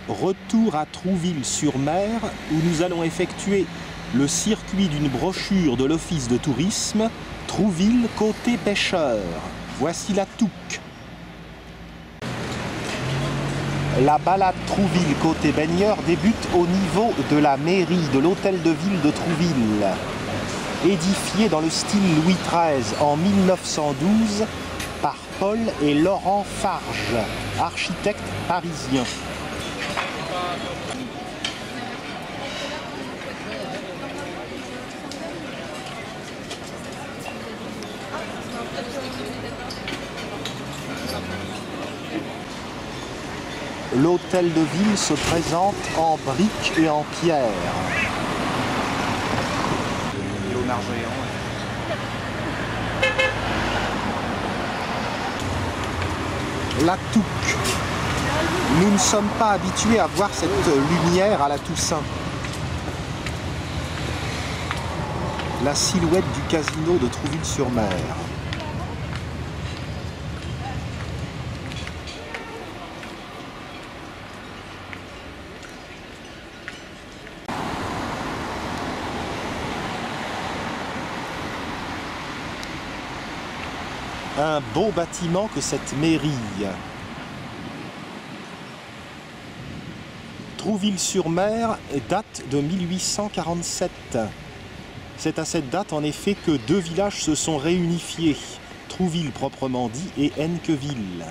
Retour à Trouville-sur-Mer où nous allons effectuer le circuit d'une brochure de l'Office de tourisme Trouville côté pêcheur. Voici la Touques. La balade Trouville côté baigneur débute au niveau de la mairie de l'hôtel de ville de Trouville. Édifié dans le style Louis XIII en 1912 par Paul et Laurent Farge, architectes parisiens. L'hôtel de ville se présente en briques et en pierre. Léonard géant. La Touques. Nous ne sommes pas habitués à voir cette lumière à la Toussaint. La silhouette du casino de Trouville-sur-Mer. Un beau bâtiment que cette mairie. Trouville-sur-Mer date de 1847. C'est à cette date en effet que deux villages se sont réunifiés, Trouville proprement dit et Hennequeville.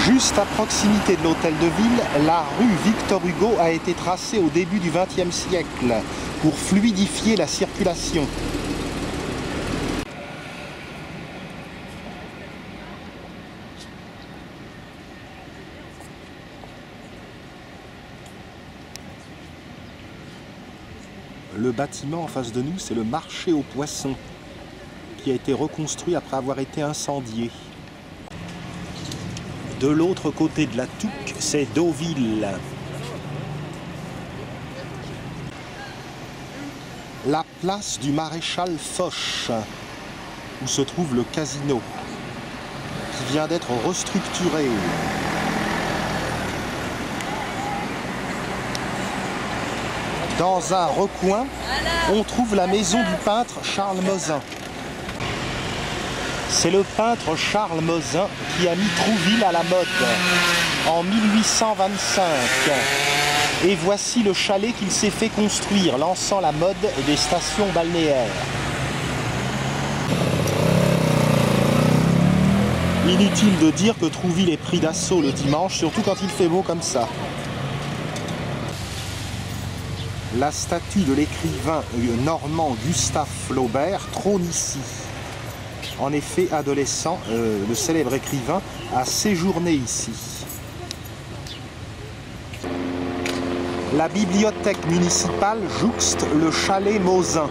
Juste à proximité de l'hôtel de ville, la rue Victor Hugo a été tracée au début du XXe siècle pour fluidifier la circulation. Le bâtiment en face de nous, c'est le marché aux poissons, qui a été reconstruit après avoir été incendié. De l'autre côté de la Touques, c'est Deauville. La place du maréchal Foch, où se trouve le casino, qui vient d'être restructuré. Dans un recoin, on trouve la maison du peintre Charles Mozin. C'est le peintre Charles Mozin qui a mis Trouville à la mode en 1825. Et voici le chalet qu'il s'est fait construire, lançant la mode des stations balnéaires. Inutile de dire que Trouville est pris d'assaut le dimanche, surtout quand il fait beau comme ça. La statue de l'écrivain normand Gustave Flaubert trône ici. En effet, adolescent, le célèbre écrivain a séjourné ici. La bibliothèque municipale jouxte le chalet Mozin.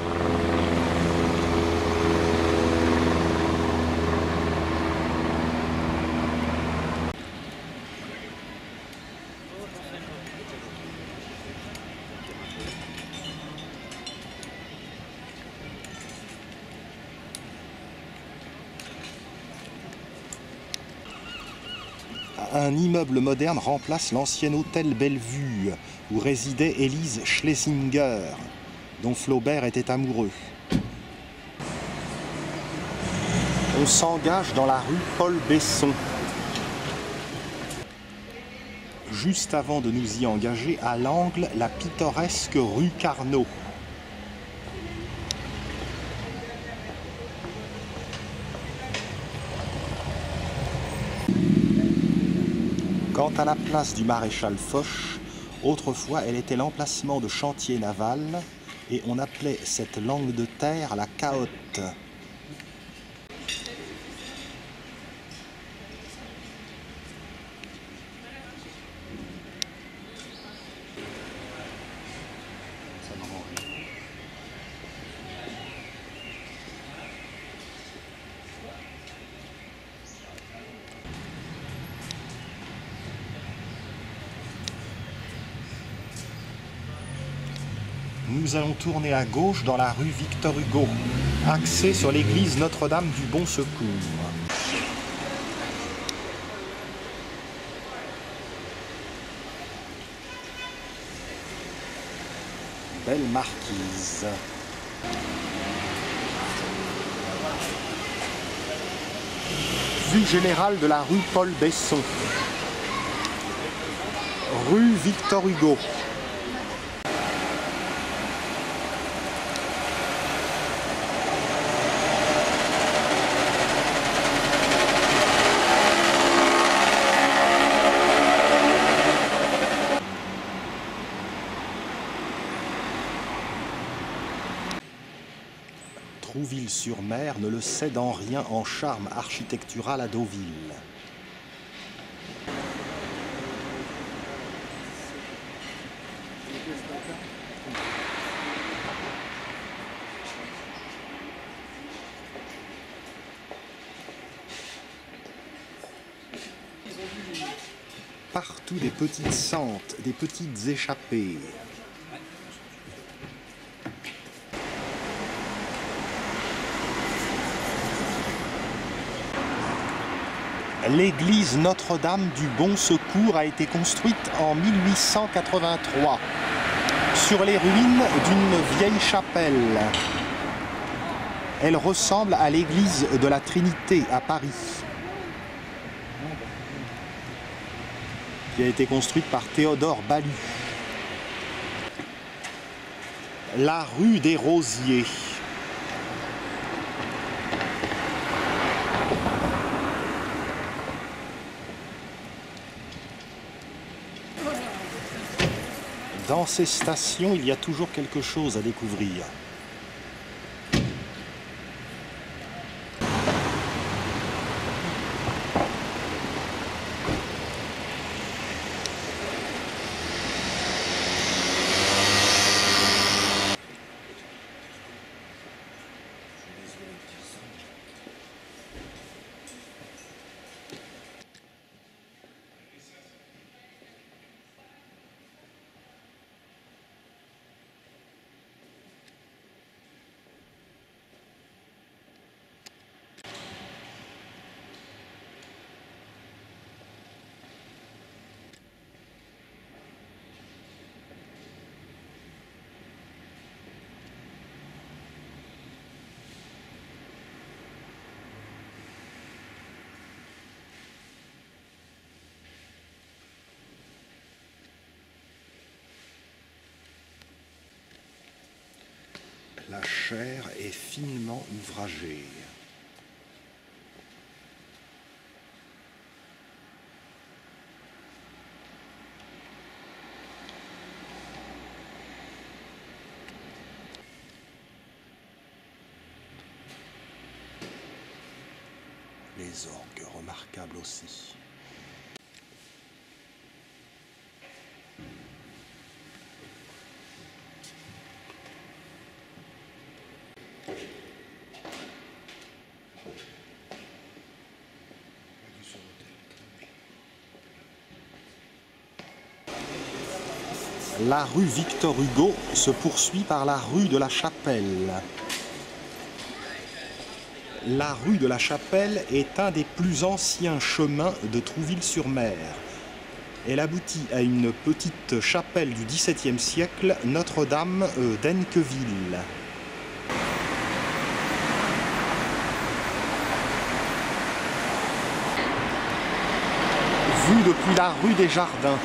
Un immeuble moderne remplace l'ancien hôtel Bellevue, où résidait Élise Schlesinger, dont Flaubert était amoureux. On s'engage dans la rue Paul Besson. Juste avant de nous y engager, à l'angle, la pittoresque rue Carnot. Quant à la place du maréchal Foch, autrefois elle était l'emplacement de chantiers navals et on appelait cette langue de terre la cahotte. Nous allons tourner à gauche dans la rue Victor Hugo, axée sur l'église Notre-Dame du Bon Secours. belle marquise. Vue générale de la rue Paul Besson. Rue Victor Hugo. Trouville-sur-Mer ne le cède en rien en charme architectural à Deauville. Partout des petites sentes, des petites échappées. L'église Notre-Dame du Bon Secours a été construite en 1883 sur les ruines d'une vieille chapelle. Elle ressemble à l'église de la Trinité à Paris, qui a été construite par Théodore Balue. La rue des Rosiers. Dans ces stations, il y a toujours quelque chose à découvrir. La chair est finement ouvragée. Les orgues remarquables aussi. La rue Victor Hugo se poursuit par la rue de la Chapelle. La rue de la Chapelle est un des plus anciens chemins de Trouville-sur-Mer. Elle aboutit à une petite chapelle du XVIIe siècle, Notre-Dame d'Enqueville. Vue depuis la rue des Jardins.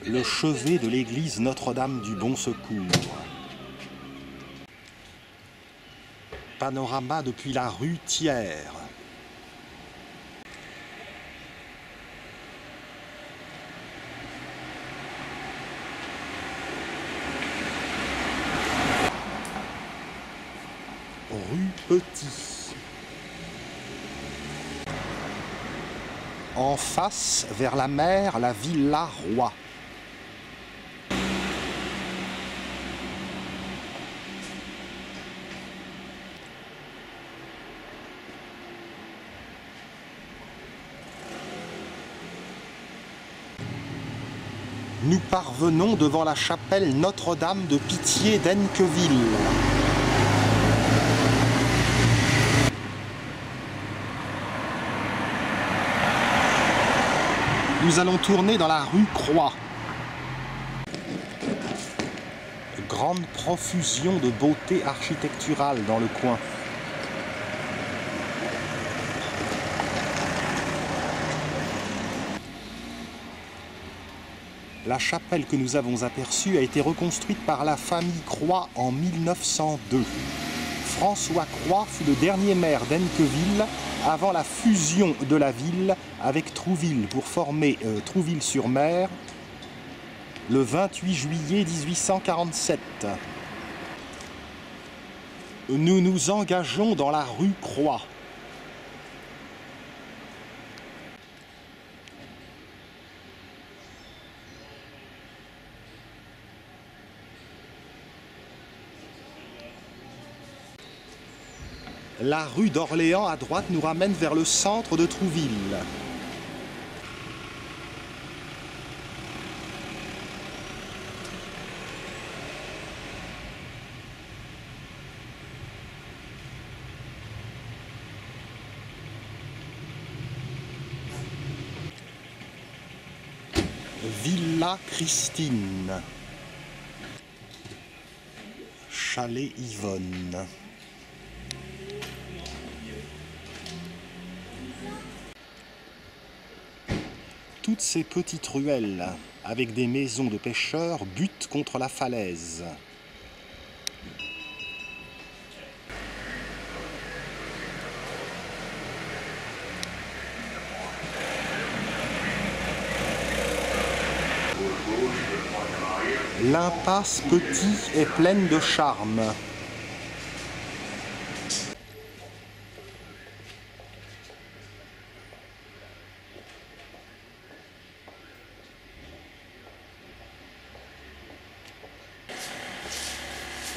Le chevet de l'église Notre-Dame du Bon Secours. Panorama depuis la rue Thiers. Rue Petit. En face, vers la mer, la Villa Roi. Nous parvenons devant la chapelle Notre-Dame de Pitié d'Enqueville. Nous allons tourner dans la rue Croix. Grande profusion de beauté architecturale dans le coin. La chapelle que nous avons aperçue a été reconstruite par la famille Croix en 1902. François Croix fut le dernier maire d'Enqueville avant la fusion de la ville avec Trouville pour former Trouville-sur-Mer le 28 juillet 1847. Nous nous engageons dans la rue Croix. La rue d'Orléans à droite nous ramène vers le centre de Trouville. Villa Christine. Chalet Yvonne. Toutes ces petites ruelles, avec des maisons de pêcheurs, butent contre la falaise. L'impasse Petit est pleine de charme.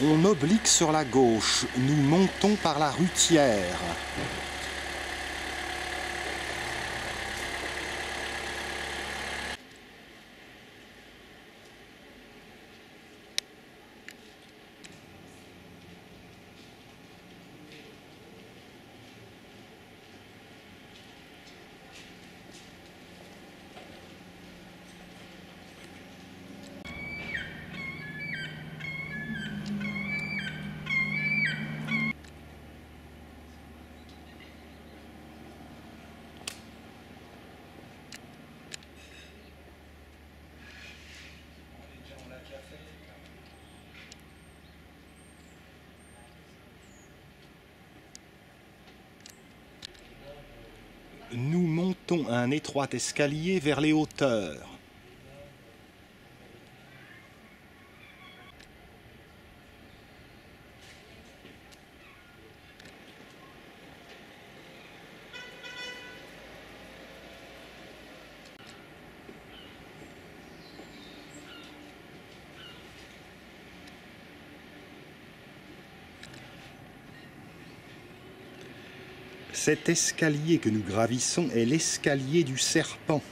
On oblique sur la gauche, nous montons par la rue Thiers. Nous montons un étroit escalier vers les hauteurs. Cet escalier que nous gravissons est l'escalier du Serpent,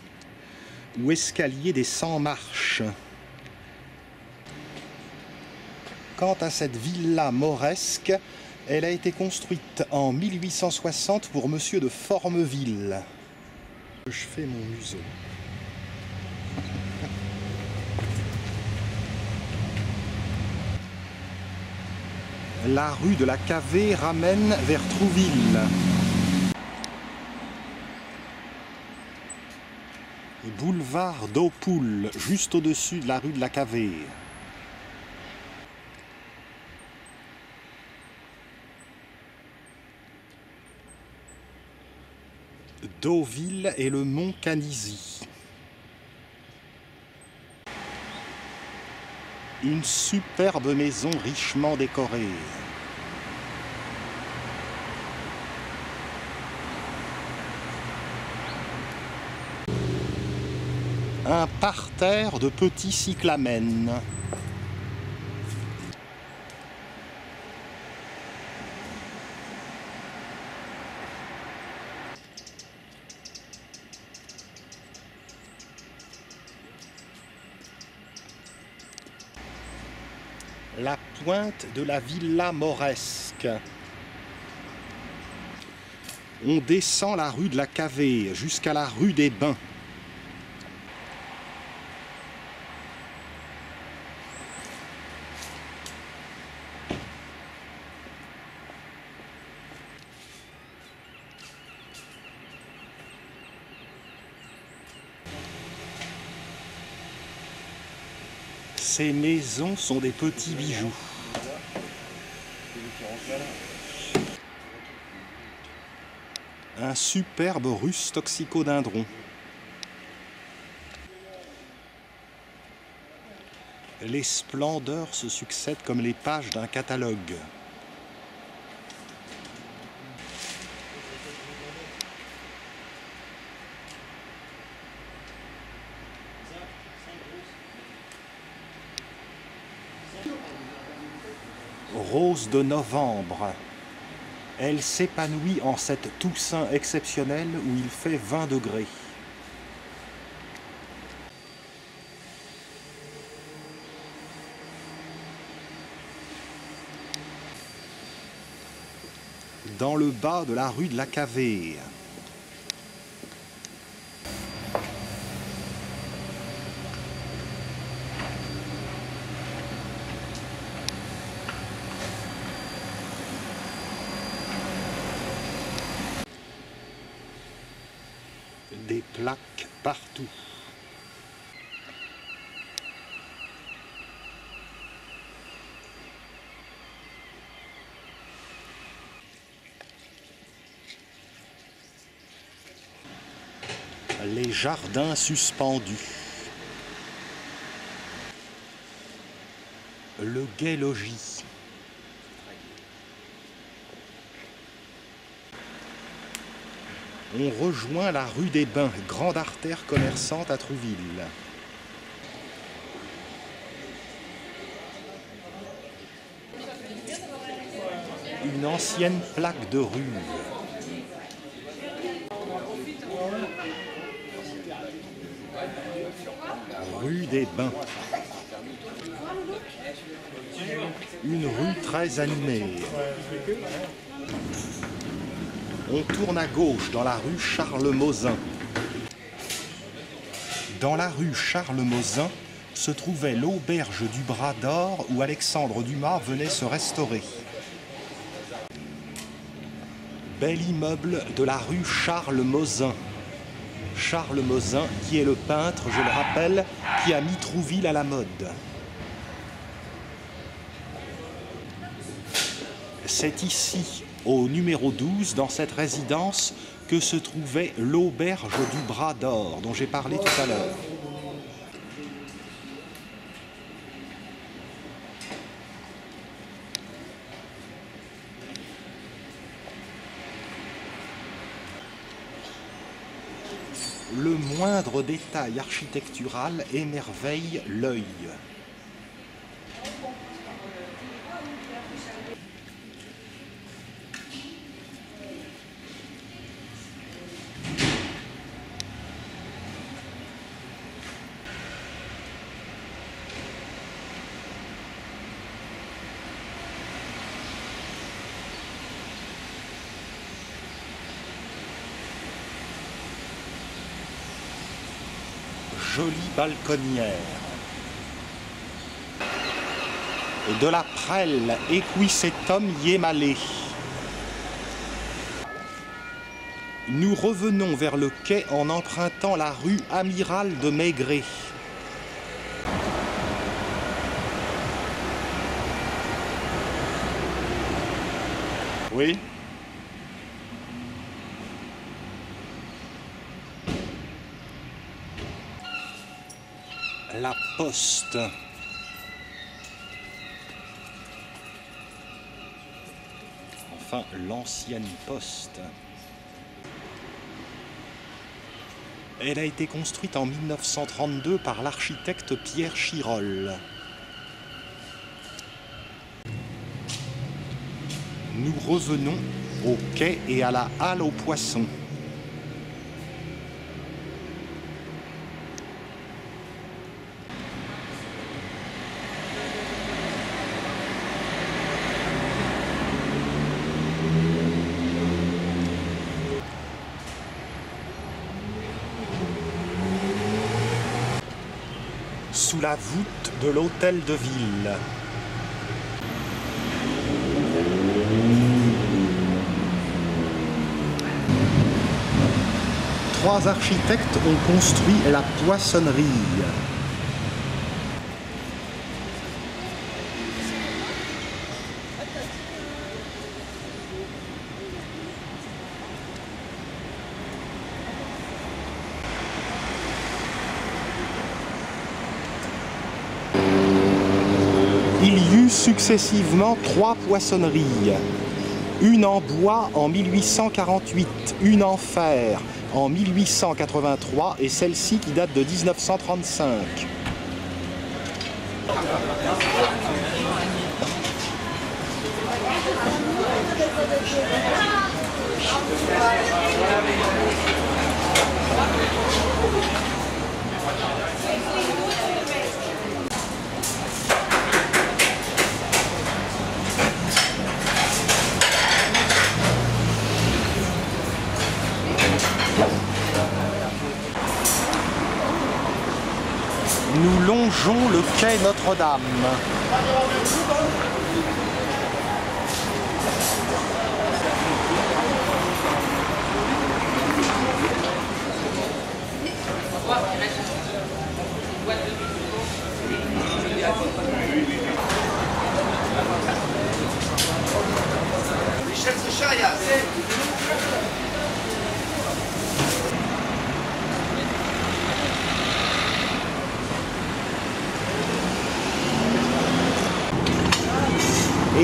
ou escalier des 100 marches. Quant à cette villa mauresque, elle a été construite en 1860 pour monsieur de Formeville. Je fais mon museau. La rue de la Cavée ramène vers Trouville. Boulevard d'Aupoul, juste au-dessus de la rue de la Cavée. Deauville et le mont Canisy. Une superbe maison richement décorée. Un parterre de petits cyclamènes. La pointe de la villa mauresque. On descend la rue de la Cavée jusqu'à la rue des Bains. Ces maisons sont des petits bijoux. Un superbe russe toxicodendron. Les splendeurs se succèdent comme les pages d'un catalogue. Rose de novembre. Elle s'épanouit en cette Toussaint exceptionnelle où il fait 20 degrés. Dans le bas de la rue de la Cavée. Des plaques partout. Les jardins suspendus. Le gai logis. On rejoint la rue des Bains, grande artère commerçante à Trouville. Une ancienne plaque de rue. Rue des Bains. Une rue très animée. On tourne à gauche dans la rue Charles-Mauzin. Dans la rue Charles-Mauzin se trouvait l'auberge du Bras d'Or où Alexandre Dumas venait se restaurer. Bel immeuble de la rue Charles-Mauzin. Charles-Mauzin, qui est le peintre, je le rappelle, qui a mis Trouville à la mode. C'est ici, au numéro 12, dans cette résidence, que se trouvait l'auberge du Bras d'Or, dont j'ai parlé tout à l'heure. Le moindre détail architectural émerveille l'œil. Jolie balconnière. De la prêle equisetum iemale. Nous revenons vers le quai en empruntant la rue Amiral de Maigret. Oui. La Poste. Enfin, l'ancienne Poste. Elle a été construite en 1932 par l'architecte Pierre Chirol. Nous revenons au quai et à la halle aux poissons. Sous la voûte de l'hôtel de ville. Trois architectes ont construit la poissonnerie. successivement 3 poissonneries. Une en bois en 1848, une en fer en 1883 et celle-ci qui date de 1935. Nous longeons le quai Notre-Dame.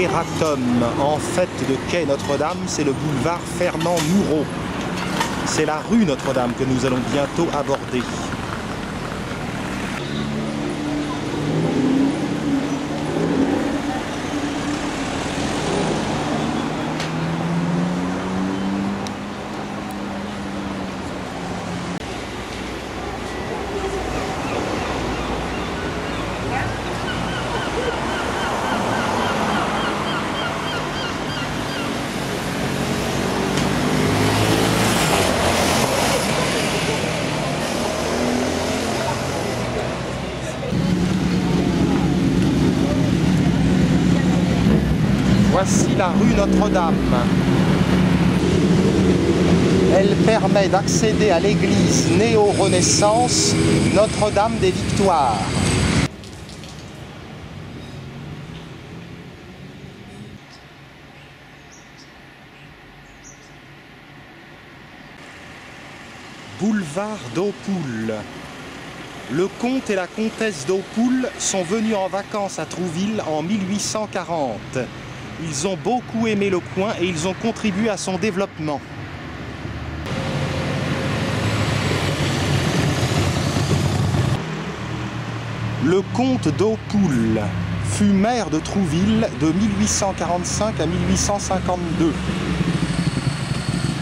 Eratom, en fait, de quai Notre-Dame, c'est le boulevard Fernand Moureau. C'est la rue Notre-Dame que nous allons bientôt aborder. Voici la rue Notre-Dame. Elle permet d'accéder à l'église néo-Renaissance Notre-Dame des Victoires. Boulevard d'Aupoul. Le comte et la comtesse d'Aupoul sont venus en vacances à Trouville en 1840. Ils ont beaucoup aimé le coin et ils ont contribué à son développement. Le comte d'Aupoul fut maire de Trouville de 1845 à 1852.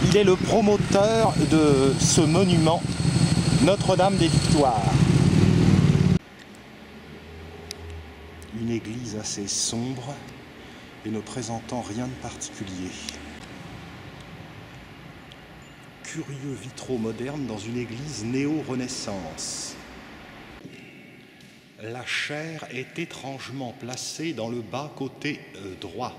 Il est le promoteur de ce monument, Notre-Dame des Victoires. Une église assez sombre et ne présentant rien de particulier. Curieux vitraux modernes dans une église néo-Renaissance. La chaire est étrangement placée dans le bas côté droit.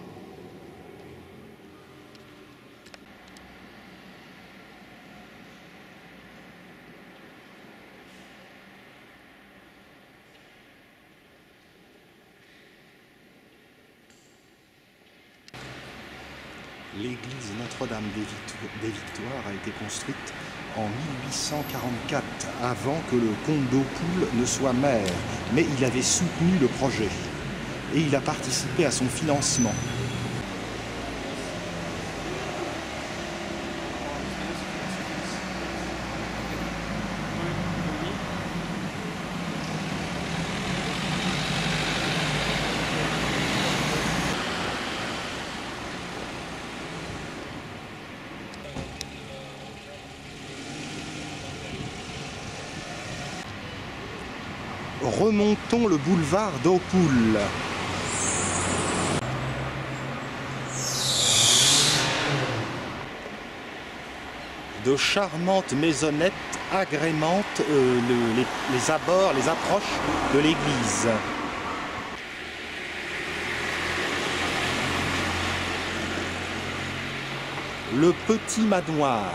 L'église Notre-Dame des Victoires a été construite en 1844, avant que le comte d'Aupoul ne soit maire, mais il avait soutenu le projet et il a participé à son financement. Remontons le boulevard d'Aupoul. De charmantes maisonnettes agrémentent les abords, les approches de l'église. Le petit manoir.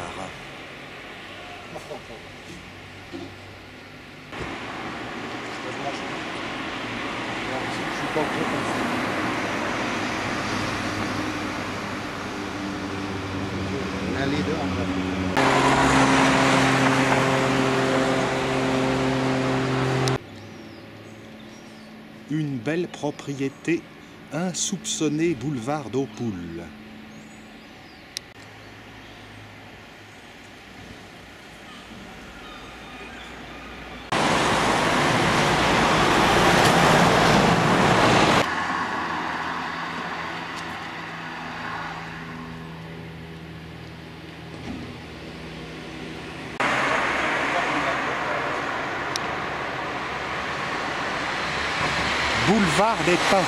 Une belle propriété Insoupçonné boulevard d'Eaupoul. Boulevard des Pins.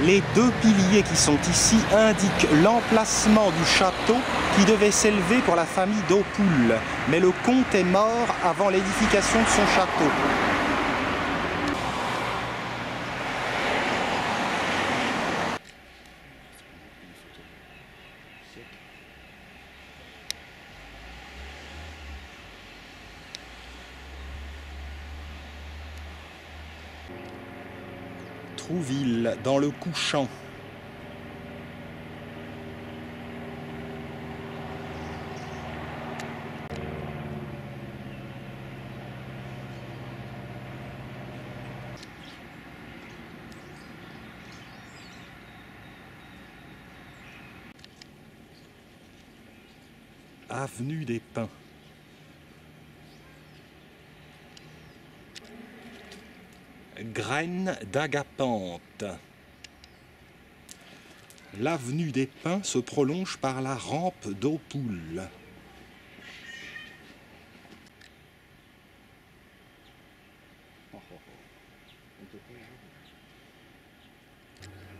Les deux piliers qui sont ici indiquent l'emplacement du château qui devait s'élever pour la famille d'Eaupoul. Mais le comte est mort avant l'édification de son château. Trouville, dans le Couchant. Avenue des Pins. Graines d'Agapante. L'avenue des Pins se prolonge par la rampe d'Eaupoul.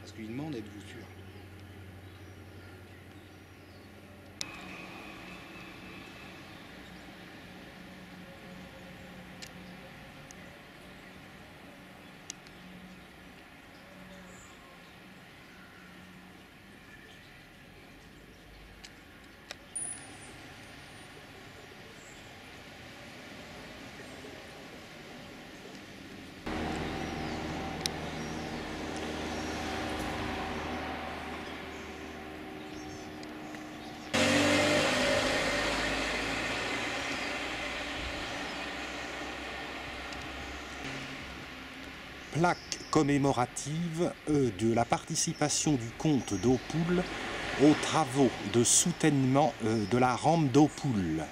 Parce qu'il demande, êtes-vous sûr? Plaque commémorative de la participation du comte d'Eaupoul aux travaux de soutènement de la rampe d'Eaupoul.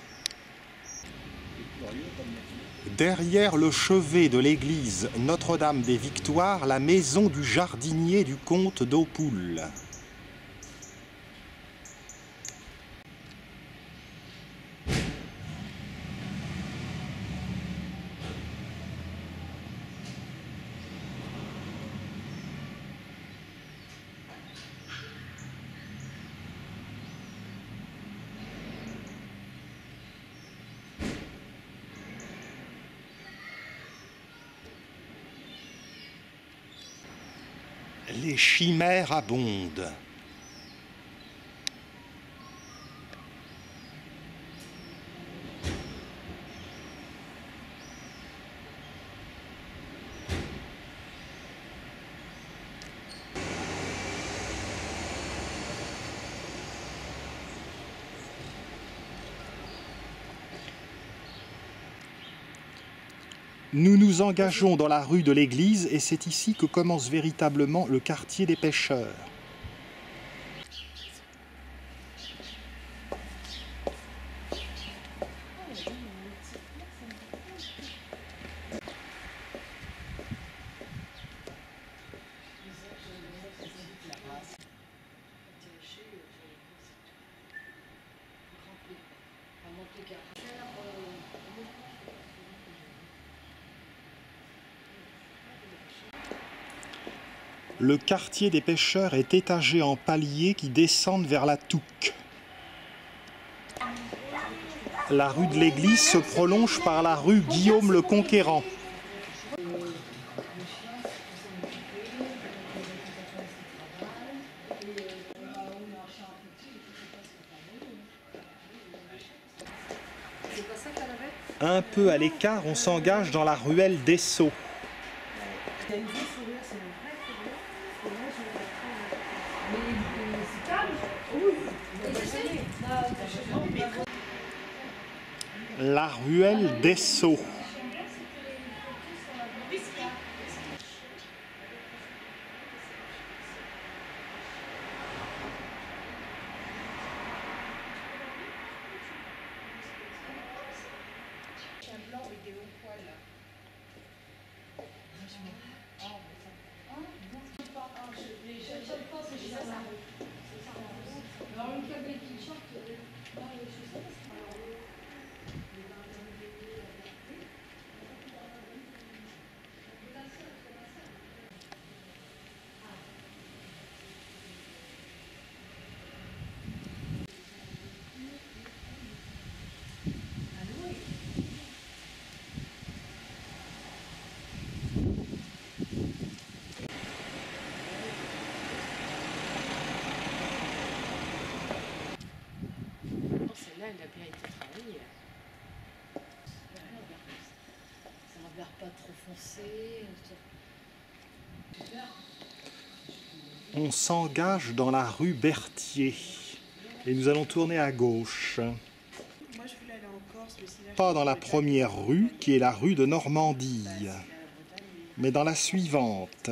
Derrière le chevet de l'église Notre-Dame des Victoires, la maison du jardinier du comte d'Eaupoul. Les chimères abondent. Nous nous engageons dans la rue de l'église et c'est ici que commence véritablement le quartier des pêcheurs. Le quartier des pêcheurs est étagé en paliers qui descendent vers la Touques. La rue de l'église se prolonge par la rue Guillaume le Conquérant. Un peu à l'écart, on s'engage dans la ruelle d'Essaux. La ruelle d'Essaux. chien blanc avec des longs poils là. Alors une cabine qui chante, celle-là, elle a bien été travaillée. Ça n'a l'air pas trop foncé. On s'engage dans la rue Berthier et nous allons tourner à gauche. Moi, je voulais aller en Corse, mais si là, Pas dans la première rue qui est la rue de Normandie, mais dans la suivante.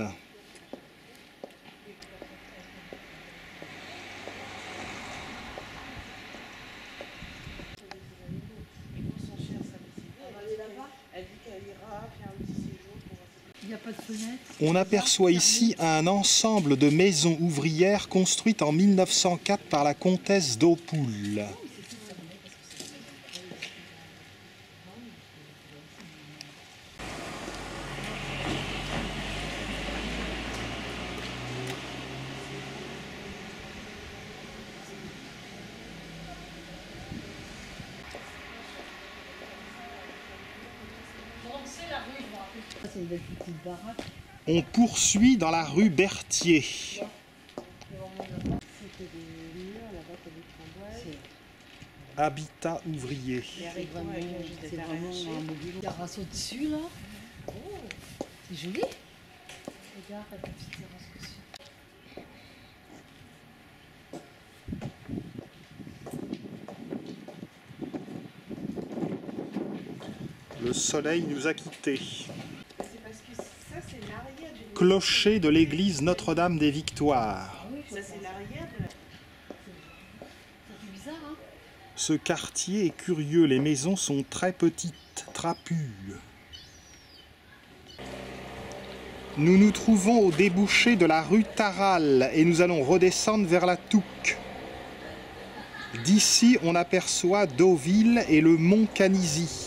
elle dit qu'elle ira faire un petit séjour pour... Il n'y a pas de fenêtre. On aperçoit ici un ensemble de maisons ouvrières construites en 1904 par la comtesse d'Opouls. C'est une belle petite baraque. On poursuit dans la rue Berthier. C'était des murs là-bas comme des framboises. Habitat ouvrier. C'est vraiment un mobile. Il y a race au-dessus là. Oh, c'est joli. Regarde la petite terrasse au-dessus. Le soleil nous a quittés. C'est parce que ça, c'est l'arrière d'une... Clocher de l'église Notre-Dame des Victoires. Ça, c'est l'arrière de la... C'est bizarre, hein? Ce quartier est curieux, les maisons sont très petites, trapues. Nous nous trouvons au débouché de la rue Taral et nous allons redescendre vers la Touques. D'ici, on aperçoit Deauville et le mont Canisy.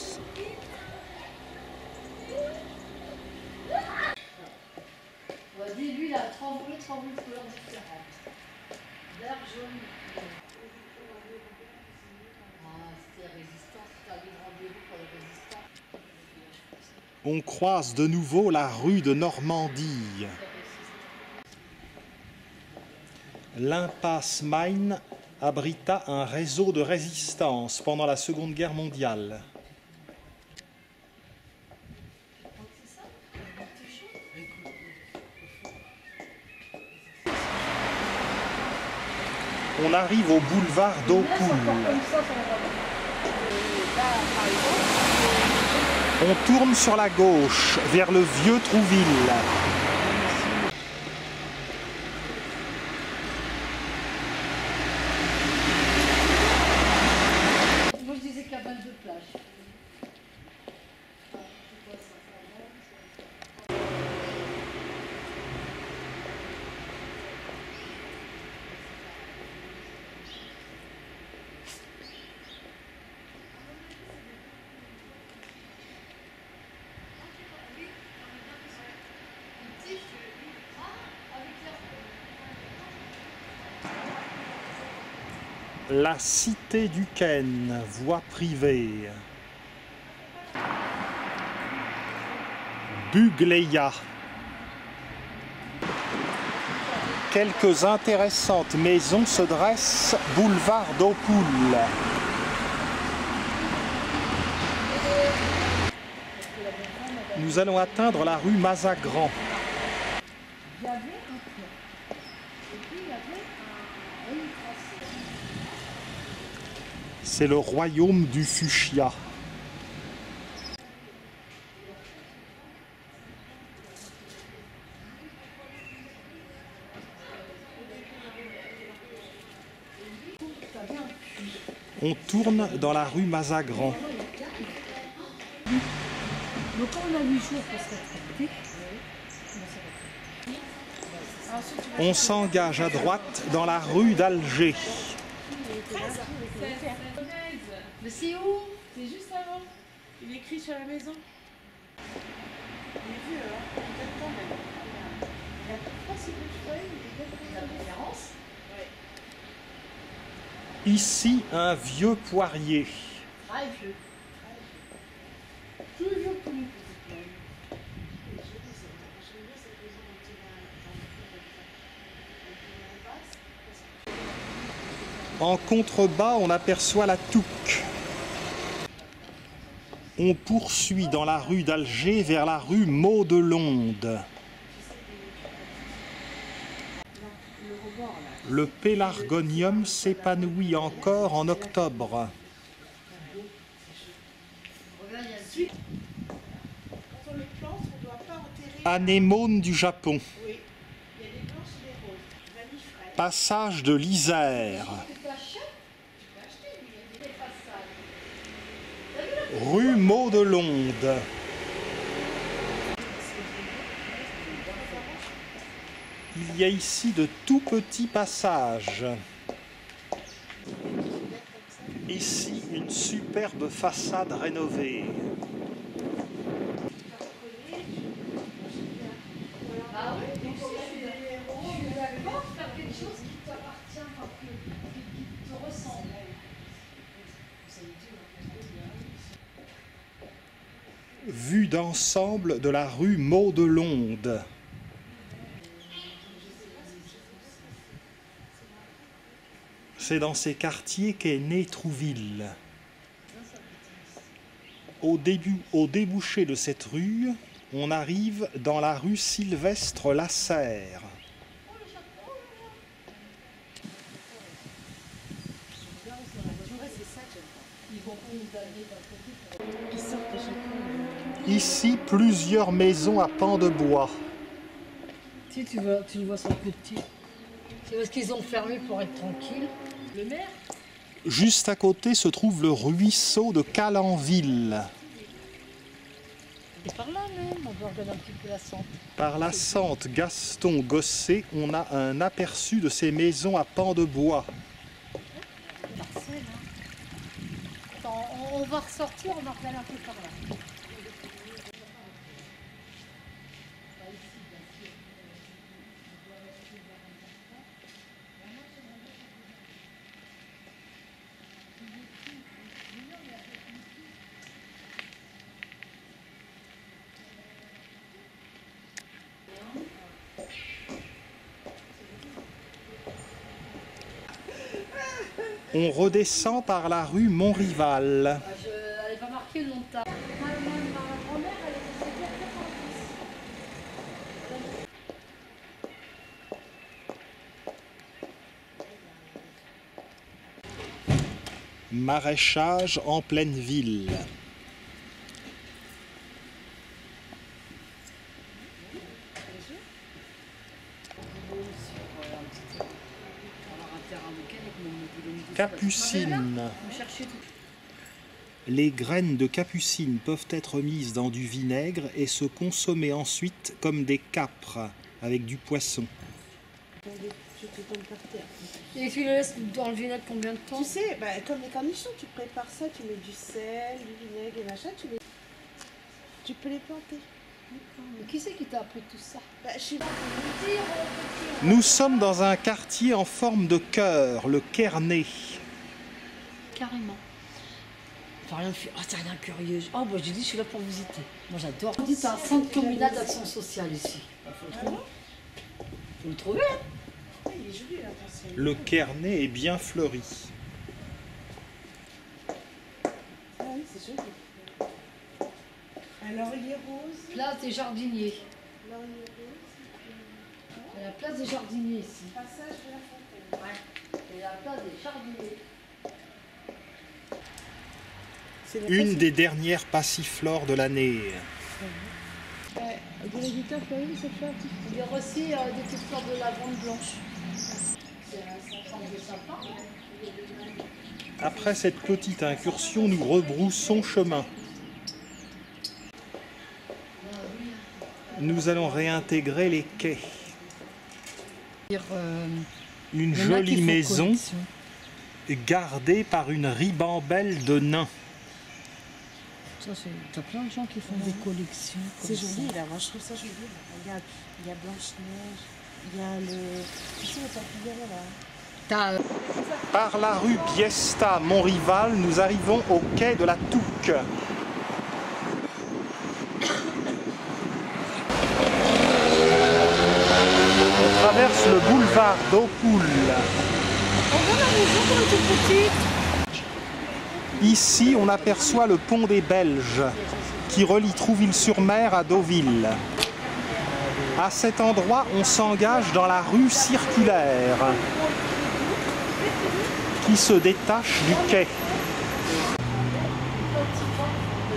On va dire, lui, il a trois boules de couleurs différentes. Vert, jaune. Ah, c'était résistant, c'était un livre rendez-vous pour les résistants. On croise de nouveau la rue de Normandie. L'impasse Maine abrita un réseau de résistance pendant la Seconde Guerre mondiale. On arrive au boulevard d'Opouls. On tourne sur la gauche, vers le vieux Trouville. Moi, je disais cabane de plage. La cité du Ken, voie privée. Bugleia. Quelques intéressantes maisons se dressent boulevard d'Opouls. Nous allons atteindre la rue Mazagran. Il y avait un pont. Et puis, il y avait une trace. C'est le royaume du fuchsia. On tourne dans la rue Mazagran. Donc quand on a 8 jours pour se respecter, On s'engage à droite dans la rue d'Alger. mais c'est où? C'est juste avant. Il est écrit sur la maison. Il est vieux, hein. Il a 4 ans même. Il a pas si peu de feuilles, il est La référence? Ici, un vieux poirier. Très vieux. plus vieux que nous. En contrebas, on aperçoit la Touque. On poursuit dans la rue d'Alger vers la rue Maudelonde. Le pélargonium s'épanouit encore en octobre. Quand on le plante, on ne doit pas enterrer. Anémone du Japon. Oui. Il y a des blanches et des roses. Vanille Passage de l'Isère. Rue Maudelonde. Il y a ici de tout petits passages. Ici, une superbe façade rénovée. Ah oui, donc si tu es d'accord, faire quelque chose qui t'appartient, enfin, qui te ressemble. Vue d'ensemble de la rue Maudelonde. C'est dans ces quartiers qu'est né Trouville. Au débouché de cette rue, on arrive dans la rue Sylvestre Lasserre. Ici, plusieurs maisons à pans de bois. Si tu le vois sur le petit. C'est parce qu'ils ont fermé pour être tranquille. Le maire? Juste à côté se trouve le ruisseau de Calenville. C'est par là même, on peut regarder un petit peu la Sente. Par la Sente Gaston-Gosset, on a un aperçu de ces maisons à pans de bois. Parcelle, hein. Attends, on va ressortir, on va regarder un peu par là. On redescend par la rue Montrival. Elle n'est pas marquée le nom de ta. Ma grand-mère, elle est décédée à 90. Maraîchage en pleine ville. Capucine. Les graines de capucine peuvent être mises dans du vinaigre et se consommer ensuite comme des capres avec du poisson. Et tu le laisses dans le vinaigre combien de temps? Tu sais, bah, comme les cornichons, tu prépares ça, tu mets du sel, du vinaigre et machin, tu peux les planter. Mais qui c'est qui t'a appris tout ça? Bah, je suis là. Nous sommes dans un quartier en forme de cœur, le Quernay. Carrément. T'as rien fait. Oh, t'es rien curieuse. Oh, bah, j'ai dit, je suis là pour visiter. Moi, j'adore. On dit, t'as un centre communal d'action sociale ici. Faut le trouver. Faut le trouver, hein. Il est joli, là, ton ciel. Le Quernay est bien fleuri. Ah oui, c'est joli. Un laurier rose. Place des jardiniers. Laurier rose. Il y a la place des jardiniers ici. Passage de la fontaine. Ouais. Et la place des jardiniers. Une des dernières passiflores de l'année. De l'éditeur Fleury, c'est fait un petit Il y a aussi des petites fleurs de lavande blanche. C'est un centre de sapin. Après cette petite incursion, nous rebroussons chemin. Nous allons réintégrer les quais. Une Il y en a qui jolie font maison collection. gardée par une ribambelle de nains. Ça, t'as plein de gens qui font des collections. C'est comme joli ça. là, moi je trouve ça joli. Regarde, il y a Blanche-Neige, il y a le. Tu sais, le papillon là. T'as, Par la rue Biesta Montrival, nous arrivons au quai de la Touque. On traverse le boulevard d'Aupoul. On voit la maison quand elle était petite. Ici, on aperçoit le pont des Belges qui relie Trouville-sur-Mer à Deauville. À cet endroit, on s'engage dans la rue circulaire qui se détache du quai.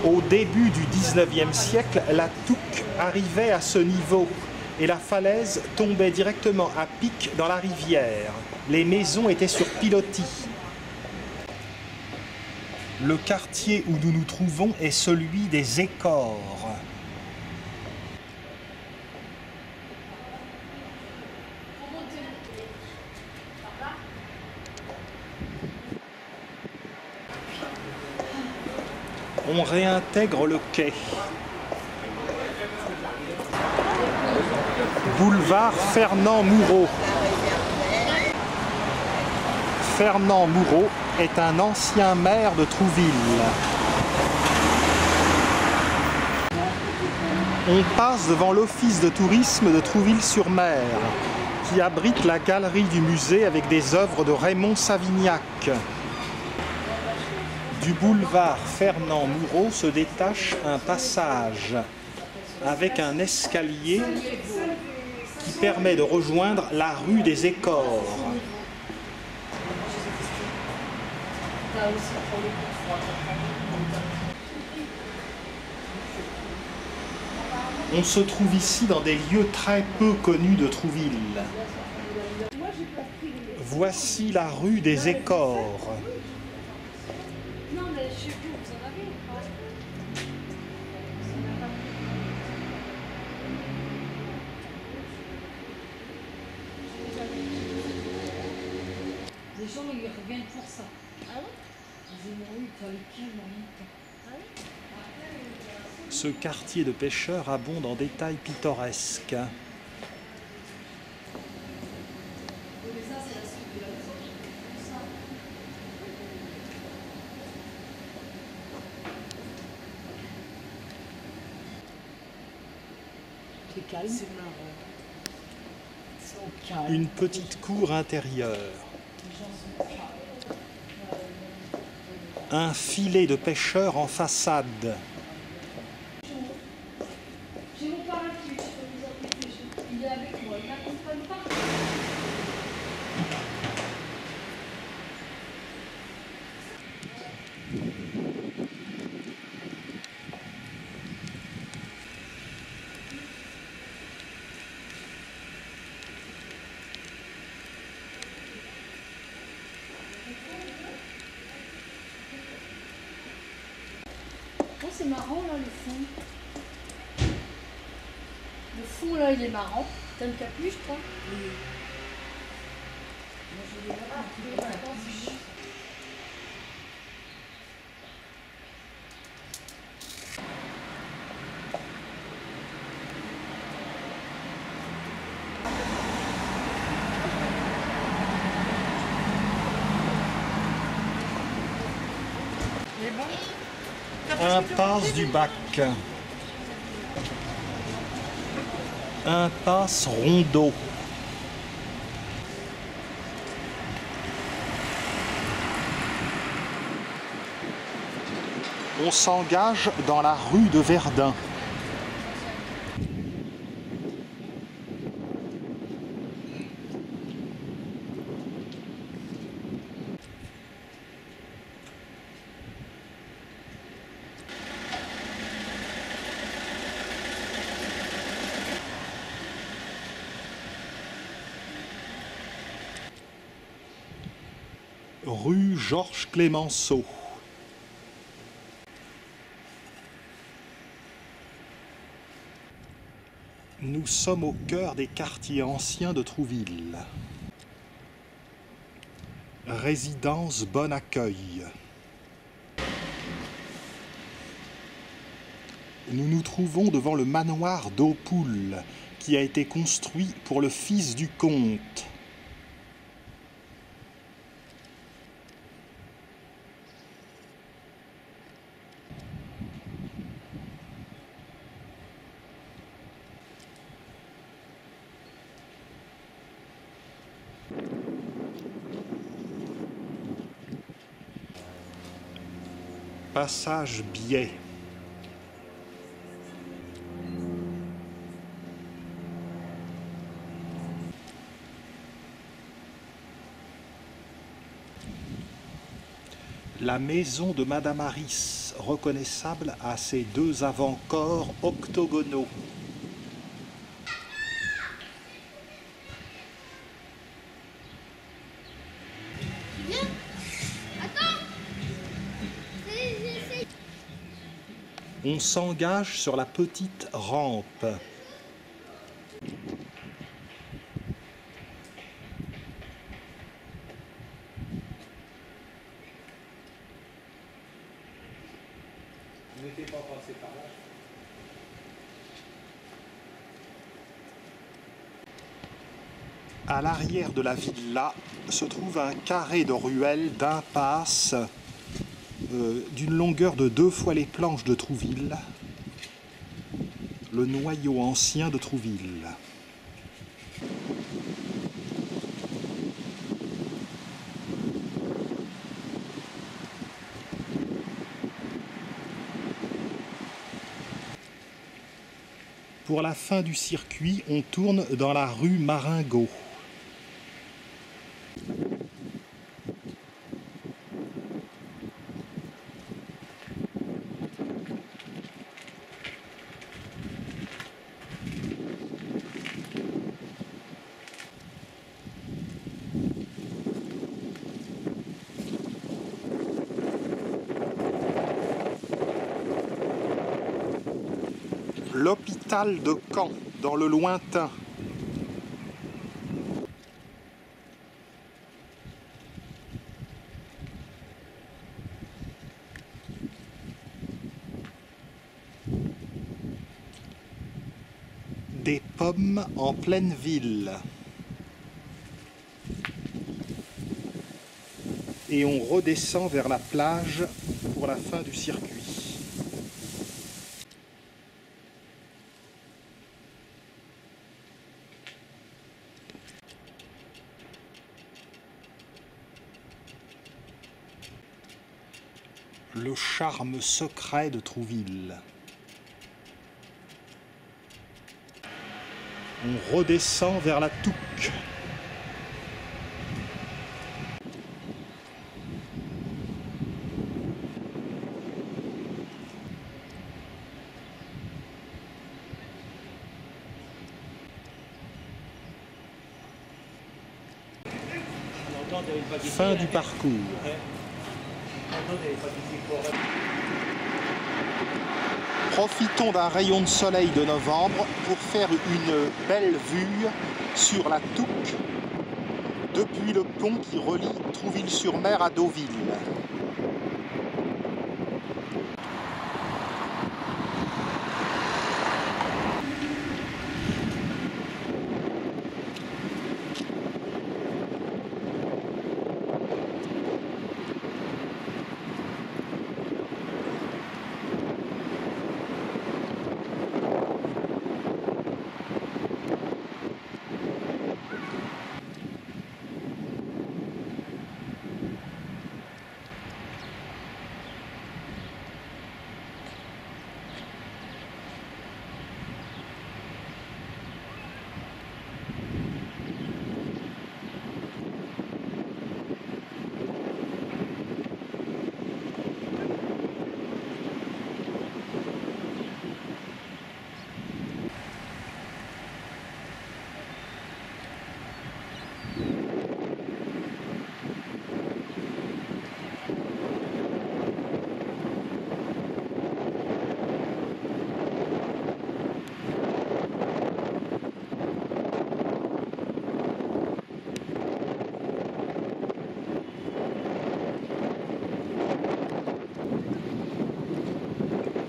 Au début du 19e siècle, la Touque arrivait à ce niveau et la falaise tombait directement à pic dans la rivière. Les maisons étaient sur pilotis. Le quartier où nous nous trouvons est celui des Écores. On réintègre le quai. Boulevard Fernand Moureau. Fernand Moureau est un ancien maire de Trouville. On passe devant l'office de tourisme de Trouville-sur-Mer, qui abrite la galerie du musée avec des œuvres de Raymond Savignac. Du boulevard Fernand Moureau se détache un passage avec un escalier qui permet de rejoindre la rue des Écores. On se trouve ici dans des lieux très peu connus de Trouville. Voici la rue des Écores. Non, mais chez vous, vous en avez ou pas? les gens, ils reviennent pour ça. Ah ouais? Ils disent, oui, tu as les pieds en même temps. Ce quartier de pêcheurs abonde en détails pittoresques. C'est calme. C'est marrant. Ils sont calmes. Une petite cour intérieure. Un filet de pêcheurs en façade. J'ai mon parapluie, je peux vous appeler. Il est avec moi, il m'accompagne pas. Oh, c'est marrant là, le fond. Le fond là, il est marrant. T'as une capuche, toi? Oui. Moi, je vais voir un petit peu la capuche. Mais bon. Impasse du Bac. Impasse Rondeau. On s'engage dans la rue de Verdun. Rue Georges Clémenceau. Nous sommes au cœur des quartiers anciens de Trouville. Résidence Bon Accueil. Nous nous trouvons devant le manoir d'Aupoul, qui a été construit pour le fils du comte. Passage Biais. La maison de Madame Harris, reconnaissable à ses deux avant-corps octogonaux. On s'engage sur la petite rampe. Vous n'étiez pas passé par là. À l'arrière de la villa se trouve un carré de ruelles d'impasse d'une longueur de 2 fois les planches de Trouville, le noyau ancien de Trouville. Pour la fin du circuit, on tourne dans la rue Maringot. L'hôpital de Caen, dans le lointain. Des pommes en pleine ville. Et on redescend vers la plage pour la fin du circuit. Le charme secret de Trouville. On redescend vers la Touques. Fin du parcours. Profitons d'un rayon de soleil de novembre pour faire une belle vue sur la Touques depuis le pont qui relie Trouville-sur-Mer à Deauville.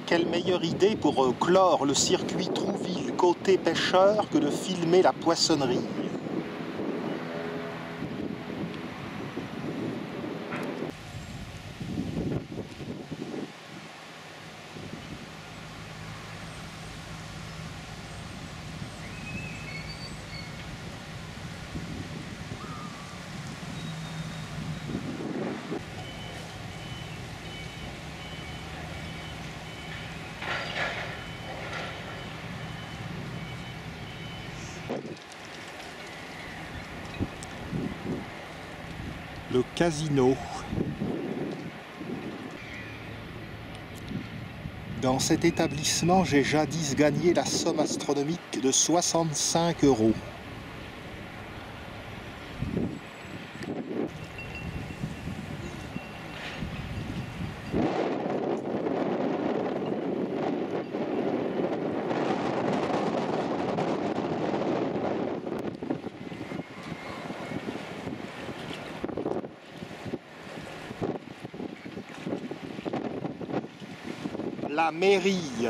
quelle meilleure idée pour clore le circuit Trouville côté pêcheur que de filmer la poissonnerie. Le casino. Dans cet établissement, j'ai jadis gagné la somme astronomique de 65 €. La mairie.